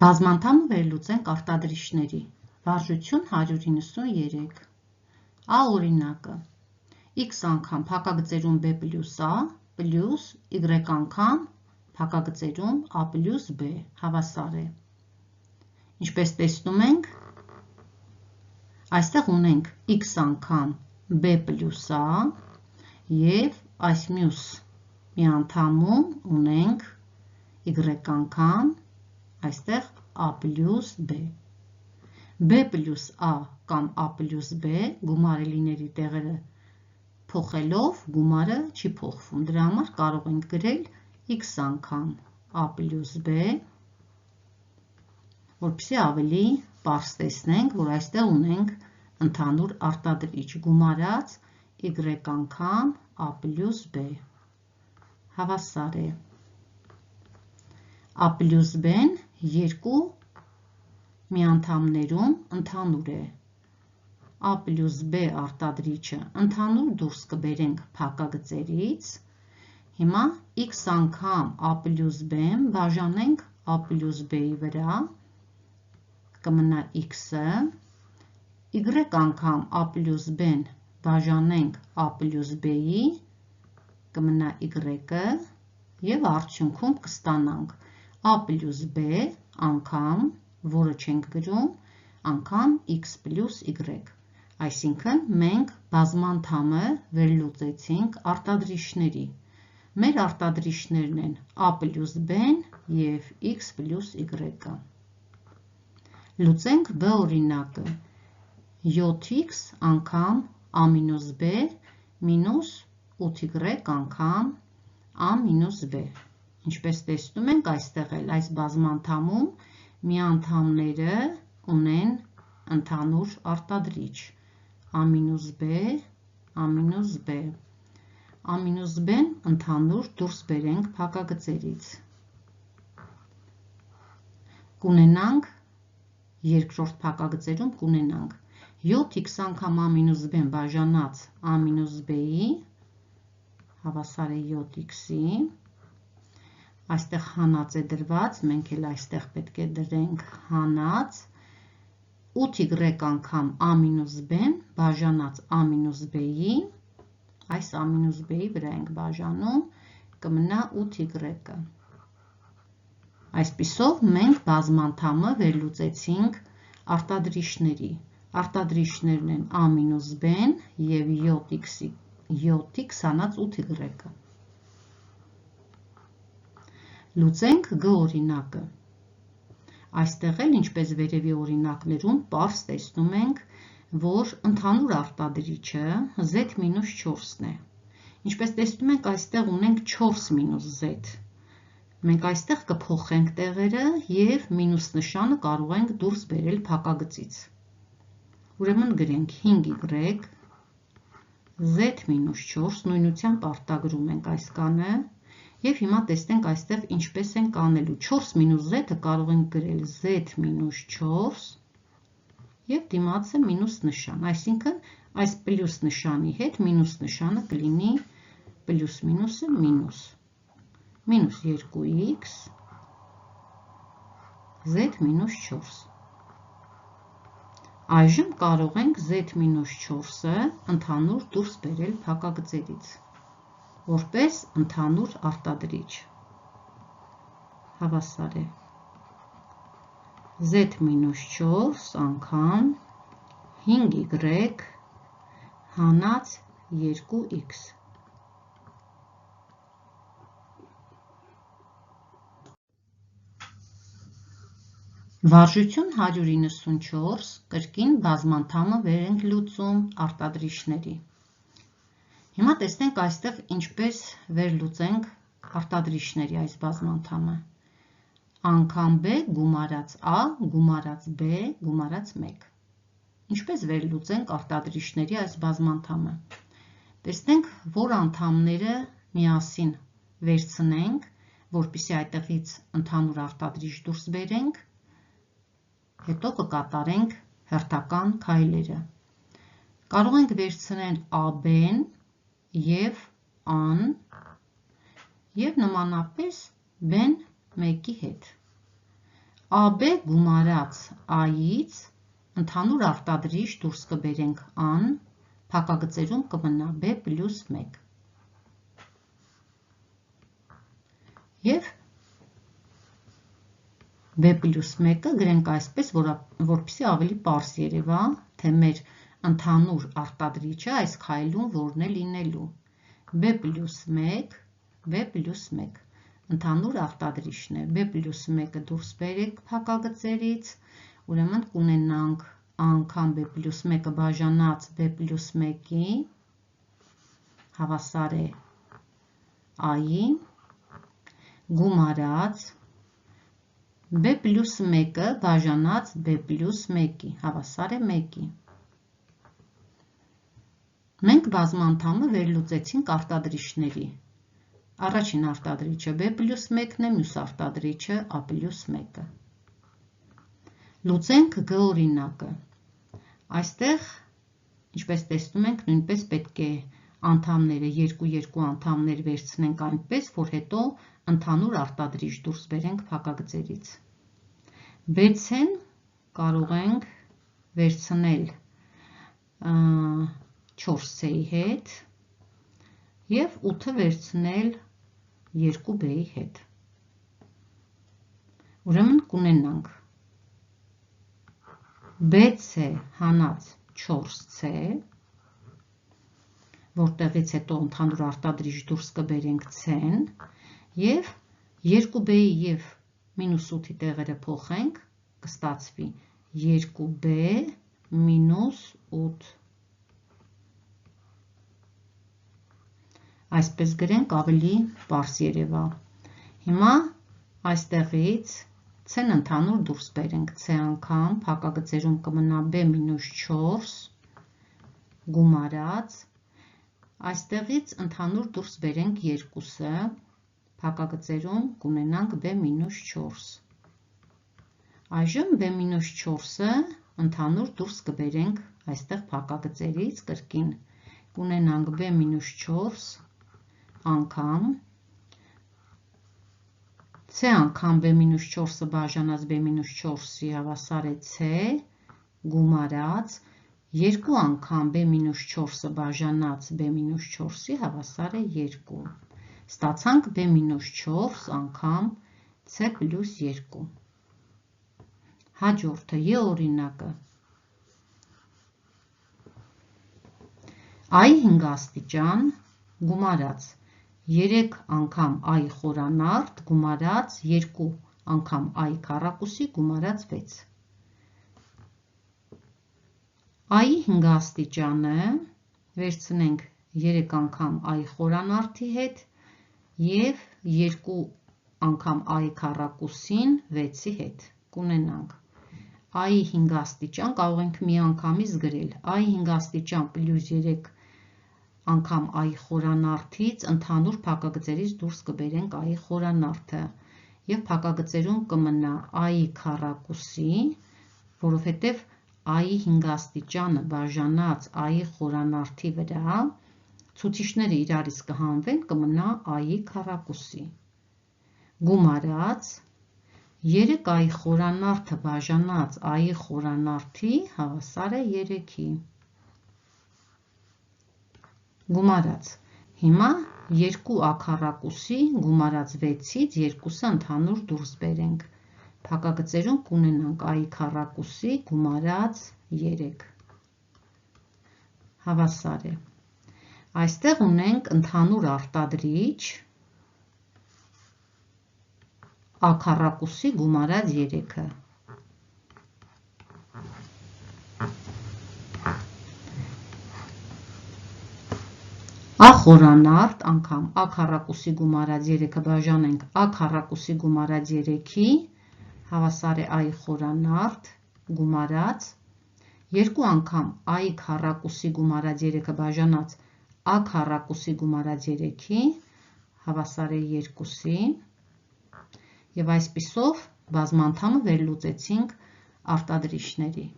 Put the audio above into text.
Բազմանդամը վերլուծենք արտադրիչների։ Վարժություն 193։ A օրինակը. x անգամ փակագծերում b պլյուս a պլյուս y անգամ փակագծերում a պլյուս b հավասար է։ Ինչպես տեսնում ենք, այստեղ ունենք x անգամ b պլյուս a և այս մյուս միանդամում ունենք y անգամ այստեղ a պլյուս b։ b պլյուս a կամ a պլյուս b գումարելիների տեղերը փոխելով գումարը չի փոխվում, դրա համար կարող ենք գրել x անգամ a պլյուս b, որպեսզի ավելի պարզ տեսնենք, որ այստեղ ունենք ընդհանուր արտադրիչ գումարած y անգամ a պլյուս b հավասար է։ A պլյուս b-ն երկու միանդամներում ընդհանուր է։ A պլյուս b արտադրիչը ընդհանուր դուրս կբերենք փակագծերից։ Հիմա x անգամ a պլյուս b-ն բաժանենք a պլյուս b-ի վրա, կմնա x-ը, y անգամ a պլյուս b-ն բաժանենք a պլյուս b-ի, կմնա y-ը, և արդյունքում կստանանք a պլյուս b անգամ, որը չենք գրում, անգամ x պլյուս y, այսինքն մենք բազմանդամը վերլուծեցինք արտադրիչների։ Մեր արտադրիչներն են a պլյուս b-ն և x պլյուս y-ը։ Լուծենք b օրինակը. 7x անգամ a մինուս b մինուս 8y անգամ a մինուս b։ Ինչպես տեսնում ենք, այստեղ էլ այս բազմանդամում միանդամները ունեն ընդհանուր արտադրիչ a մինուս b, a մինուս b։ A մինուս b-ն ընդհանուր դուրս բերենք փակագծերից։ Կունենանք երկրորդ փակագծերում կունենանք 7x անգամ a մինուս b-ն բաժանած a մինուս b-ի հավասար է 7x-ի, այստեղ հանած է դրված, մենք էլ այստեղ պետք է դրենք հանած, 8y անգամ a մինուս b-ն բաժանած a մինուս b-ի, այս a մինուս b-ի վրա ենք բաժանում, կմնա 8y-ը։ Այսպիսով մենք բազմանդամը վերլուծեցինք արտադրիչների։ Արտադրիչներն են a մինուս b-ն և 7x հանած 8y-ը։ Լուծենք g օրինակը։ Այստեղ էլ, ինչպես վերևի օրինակներում, պարզ տեսնում ենք, որ ընդհանուր արտադրիչը z-4-ն է։ Ինչպես տեսնում ենք, այստեղ ունենք 4 մինուս z։ Մենք այստեղ կփոխենք տեղերը և մինուս նշանը կարող ենք դուրս բերել փակագծից։ Ուրեմն գրենք 5y z-4 նույնությամբ արտագրում ենք այս կանը և հիմա տեսնենք այստեղ ինչպես ենք անելու։ 4 մինուս z-ը կարող ենք գրել z-4 և դիմացը մինուս նշան, այսինքն այս պլյուս նշանի հետ մինուս նշանը կլինի պլյուս մինուսը մինուս, մինուս 2x z-4։ Այժմ կարող ենք z-4-ը ընդհանուր դուրս բերել փակագծերից, որպես ընդհանուր արտադրիչ, հավասար է z-4 անգամ 5y հանած 2x։ Վարժություն 194, կրկին բազմանդամը վեր ենք լուծում արտադրիչների։ Հիմա տեսնենք այստեղ ինչպես վերլուծենք արտադրիչների այս բազմանդամը։ Անգամ b գումարած a գումարած b գումարած 1։ Ինչպես վերլուծենք արտադրիչների այս բազմանդամը։ Տեսնենք, որ անդամները միասին վերցնենք, որպեսզի այդտեղից ընդհանուր արտադրիչ դուրս բերենք, հետո կկատարենք հերթական քայլերը։ Կարող ենք վերցնել AB-ն և A-ն և նմանապես B-ն 1-ի հետ։ AB գումարած A-ից ընդհանուր արտադրիչ դուրս կբերենք A-ն, փակագծերում կմնա B պլյուս 1։ Եվ B պլյուս 1-ը գրենք այսպես, որպեսզի ավելի պարզ երևա, թե մեր ընդհանուր արտադրիչը այս քայլում որն է լինելու։ B պլյուս 1, B պլյուս 1, ընդհանուր արտադրիչն է, B պլյուս 1-ը դուրս բերեք փակագծերից, ուրեմն կունենանք A անգամ B պլյուս 1-ը բաժանած B պլյուս 1-ի, հավասար է A-ի, գումարած B պլյուս 1-ը բաժանած B պլյուս 1-ի, հավասար է 1-ի։ Մենք բազմանդամը վերլուծեցինք արտադրիչների։ Առաջին արտադրիչը B պլյուս 1-ն է, մյուս արտադրիչը A պլյուս 1-ը։ Լուծենք G օրինակը։ Այստեղ, ինչպես տեսնում ենք, նույնպես պետք է անդամները, երկու անդամներ վերցնենք այնպես, որ հետո ընդհանուր արտադրիչ դուրս բերենք փակագծերից։ B-ն կարող ենք վերցնել 4C-ի հետ և 8-ը վերցնել 2B-ի հետ։ Ուրեմն կունենանք BC հանած 4C, որտեղից հետո ընդհանուր արտադրիչ դուրս կբերենք C-ն և 2B-ի և մինուս 8-ի տեղերը փոխենք, կստացվի 2B մինուս 8։ Այսպես գրենք ավելի պարզ երևա։ Հիմա այստեղից C-ն ընդհանուր դուրս բերենք, C անգամ փակագծերում կմնա B մինուս 4 գումարած, այստեղից ընդհանուր դուրս բերենք 2-ը, փակագծերում կունենանք B մինուս 4։ Այժմ B մինուս 4-ը ընդհանուր դուրս կբերենք այստեղ փակագծերից կրկին, կունենանք B մինուս 4 անգամ, C անգամ B մինուս 4-ը բաժանած B մինուս 4-ի հավասար է C, գումարած, 2 անգամ B մինուս 4-ը բաժանած B մինուս 4-ի հավասար է 2։ Ստացանք B մինուս 4 անգամ C պլյուս 2։ Հաջորդը J օրինակը։ I 5 աստիճան գումարած 3 անգամ I խորանարդ գումարած 2 անգամ I քառակուսի գումարած 6։ I 5 աստիճանը վերցնենք 3 անգամ I խորանարդի հետ և 2 անգամ I քառակուսին 6-ի հետ, կունենանք I 5 աստիճան կարող ենք մի անգամից գրել, I 5 աստիճան պլյուս 3 անգամ I խորանարդից ընդհանուր փակագծերից դուրս կբերենք I խորանարդը և փակագծերում կմնա I քառակուսի, որովհետև I 5 աստիճանը բաժանած I խորանարդի վրա, ցուցիչները իրարից կհանվեն, կմնա I քառակուսի, գումարած 3I խորանարդը բաժանած I խորանարդի հավասար է 3-ի, գումարած, հիմա 2A քառակուսի գումարած 6-ից 2-ը ընդհանուր դուրս բերենք, փակագծերում կունենանք I քառակուսի գումարած 3, հավասար է, այստեղ ունենք ընդհանուր արտադրիչ A քառակուսի գումարած 3-ը, A խորանարդ անգամ A քառակուսի գումարած 3-ը բաժանենք A քառակուսի գումարած 3-ի, հավասար է I խորանարդ գումարած, 2 անգամ I քառակուսի գումարած 3-ը բաժանած A քառակուսի գումարած 3-ի, հավասար է 2-ի, և այսպիսով բազմանդամը վերլուծեցինք արտադրիչների։